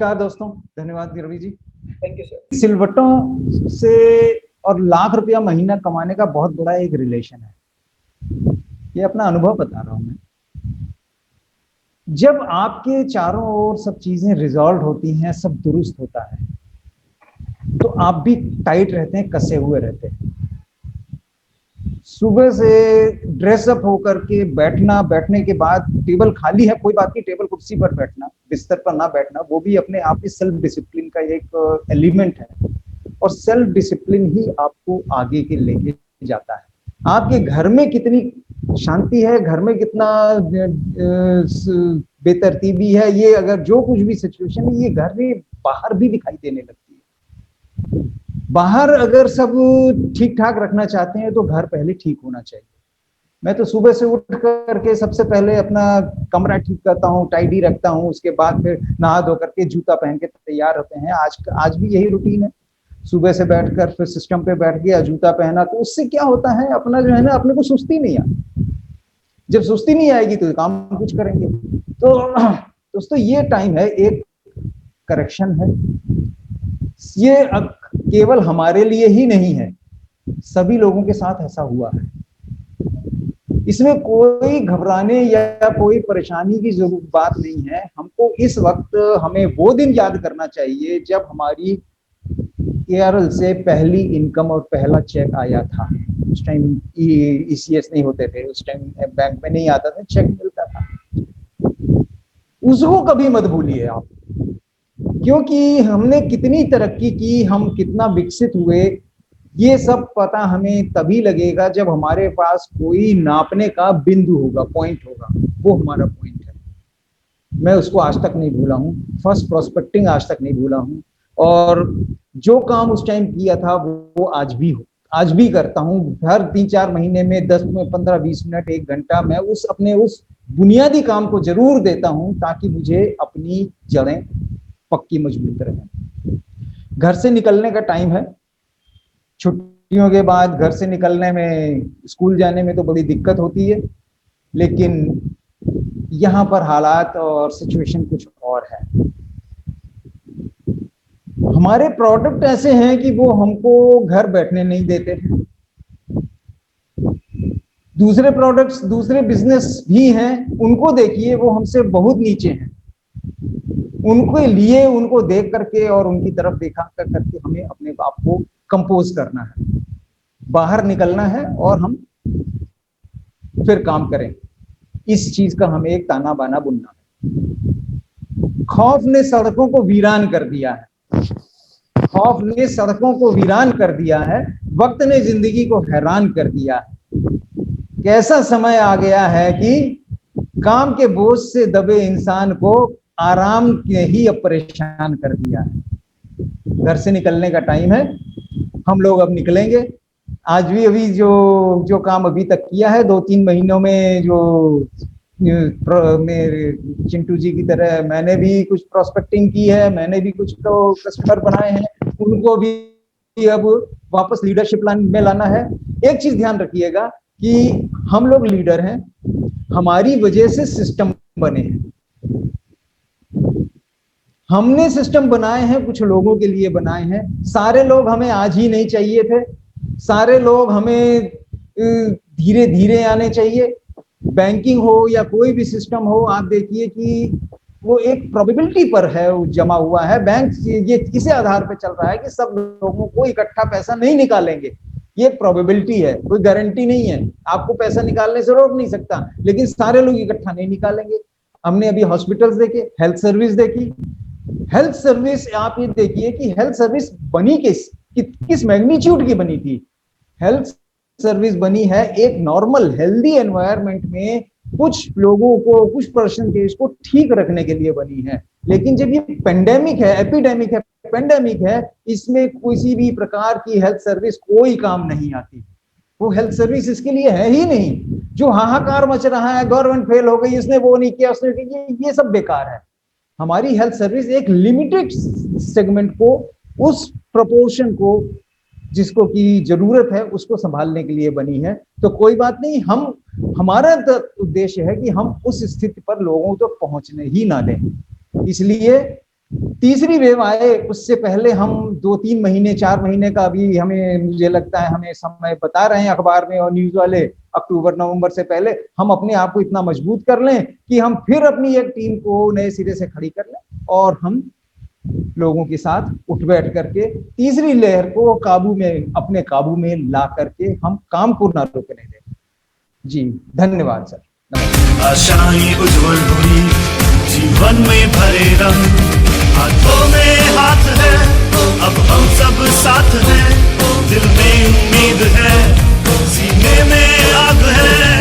नमस्कार दोस्तों, धन्यवाद Ravi ji. Thank you sir. सिलवटों से और लाख रुपया महीना कमाने का बहुत बड़ा एक रिलेशन है। ये अपना अनुभव बता रहा हूं मैं। जब आपके चारों ओर सब चीजें रिजॉल्व होती हैं, सब दुरुस्त होता है, तो आप भी टाइट रहते हैं, कसे हुए रहते हैं। सुबह से ड्रेसअप होकर के बैठना, बैठने के बाद टेबल खाली है, कोई बात नहीं, टेबल कुर्सी पर बैठना, बिस्तर पर ना बैठना, वो भी अपने आप ही सेल्फ डिसिप्लिन का एक एलिमेंट है। और सेल्फ डिसिप्लिन ही आपको आगे के लेके जाता है। आपके घर में कितनी शांति है, घर में कितना बेतरतीबी है, ये अगर जो कुछ भी सिचुएशन है, ये घर में बाहर भी दिखाई देने लगती है। बाहर अगर सब ठीक ठाक रखना चाहते हैं तो घर पहले ठीक होना चाहिए। मैं तो सुबह से उठ करके सबसे पहले अपना कमरा ठीक करता हूँ, टाइडी रखता हूँ, उसके बाद फिर नहा धो करके जूता पहन के तैयार होते हैं। आज भी यही रूटीन है। सुबह से बैठकर फिर सिस्टम पे बैठ गया, जूता पहना, तो उससे क्या होता है, अपना जो है ना, अपने को सुस्ती नहीं आती। जब सुस्ती नहीं आएगी तो काम कुछ करेंगे। तो दोस्तों ये टाइम है, एक करेक्शन है। ये अब केवल हमारे लिए ही नहीं है, सभी लोगों के साथ ऐसा हुआ है। इसमें कोई घबराने या कोई परेशानी की जरूरत बात नहीं है। हमको इस वक्त हमें वो दिन याद करना चाहिए जब हमारी केआरएल से पहली इनकम और पहला चेक आया था। उस टाइम ईसीएस नहीं होते थे, उस टाइम बैंक में नहीं आता था, चेक मिलता था। उसको कभी मत भूलिए आप, क्योंकि हमने कितनी तरक्की की, हम कितना विकसित हुए, ये सब पता हमें तभी लगेगा जब हमारे पास कोई नापने का बिंदु होगा, पॉइंट होगा। वो हमारा पॉइंट है। मैं उसको आज तक नहीं भूला हूँ, फर्स्ट प्रोस्पेक्टिंग आज तक नहीं भूला हूँ। और जो काम उस टाइम किया था वो आज भी करता हूँ। हर 3-4 महीने में 10 में 15-20 मिनट, 1 घंटा मैं अपने उस बुनियादी काम को जरूर देता हूँ, ताकि मुझे अपनी जड़ें पक्की मजबूत रहें। घर से निकलने का टाइम है। छुट्टियों के बाद घर से निकलने में, स्कूल जाने में तो बड़ी दिक्कत होती है, लेकिन यहाँ पर हालात और सिचुएशन कुछ और है। हमारे प्रोडक्ट ऐसे हैं कि वो हमको घर बैठने नहीं देते हैं। दूसरे प्रोडक्ट्स, दूसरे बिजनेस भी हैं, उनको देखिए, वो हमसे बहुत नीचे हैं। उनको लिए, उनको देख करके और उनकी तरफ देखा करके हमें अपने आप को कंपोज करना है, बाहर निकलना है और हम फिर काम करें। इस चीज का हमें एक ताना बाना बुनना है। खौफ ने सड़कों को वीरान कर दिया है, खौफ ने सड़कों को वीरान कर दिया है, वक्त ने जिंदगी को हैरान कर दिया है। कैसा समय आ गया है कि काम के बोझ से दबे इंसान को आराम ने ही अब परेशान कर दिया है। घर से निकलने का टाइम है, हम लोग अब निकलेंगे। आज भी अभी जो काम अभी तक किया है, 2-3 महीनों में, जो मेरे चिंटू जी की तरह मैंने भी कुछ प्रोस्पेक्टिंग की है, मैंने भी कुछ तो कस्टमर बनाए हैं, उनको भी अब वापस लीडरशिप लाइन में लाना है। एक चीज ध्यान रखिएगा कि हम लोग लीडर हैं, हमारी वजह से सिस्टम बने हैं। हमने सिस्टम बनाए हैं, कुछ लोगों के लिए बनाए हैं। सारे लोग हमें आज ही नहीं चाहिए थे, सारे लोग हमें धीरे धीरे आने चाहिए। बैंकिंग हो या कोई भी सिस्टम हो, आप देखिए कि वो एक प्रोबेबिलिटी पर है, वो जमा हुआ है। बैंक ये इसे आधार पर चल रहा है कि सब लोगों को इकट्ठा पैसा नहीं निकालेंगे। ये प्रोबेबिलिटी है, कोई गारंटी नहीं है। आपको पैसा निकालने से रोक नहीं सकता, लेकिन सारे लोग इकट्ठा नहीं निकालेंगे। हमने अभी हॉस्पिटल्स देखे, हेल्थ सर्विस देखी। हेल्थ सर्विस आप ये देखिए कि हेल्थ सर्विस बनी किस मैग्नीट्यूड की बनी थी। हेल्थ सर्विस बनी है एक नॉर्मल हेल्दी एनवायरनमेंट में, कुछ लोगों को, कुछ परसेंटेज को ठीक रखने के लिए बनी है। लेकिन जब ये पेंडेमिक है, एपिडेमिक है, पेंडेमिक है, इसमें किसी भी प्रकार की हेल्थ सर्विस कोई काम नहीं आती। वो हेल्थ सर्विस इसके लिए है ही नहीं। जो हाहाकार मच रहा है, गवर्नमेंट फेल हो गई, इसने वो नहीं किया, उसने किया, ये सब बेकार है। हमारी हेल्थ सर्विस एक लिमिटेड सेगमेंट को, उस प्रोपोर्शन को जिसको की जरूरत है, उसको संभालने के लिए बनी है। तो कोई बात नहीं, हमारा उद्देश्य है कि हम उस स्थिति पर लोगों तक पहुंचने ही ना दें। इसलिए तीसरी वेव आए उससे पहले हम 2-3 महीने 4 महीने का अभी हमें मुझे लगता है हमें समय बता रहे हैं अखबार में और न्यूज वाले, अक्टूबर नवंबर से पहले हम अपने आप को इतना मजबूत कर लें कि हम फिर अपनी एक टीम को नए सिरे से खड़ी कर लें और हम लोगों के साथ उठ बैठ करके तीसरी लहर को काबू में, अपने काबू में ला करके हम काम को ना रुकने दें। जी धन्यवाद सर। आशाएं उज्जवल हुई, जीवन में भरे रंग, हाथों में हाथ है, अब हम सब साथ हैं, दिल में उम्मीद है, सीने में आग है।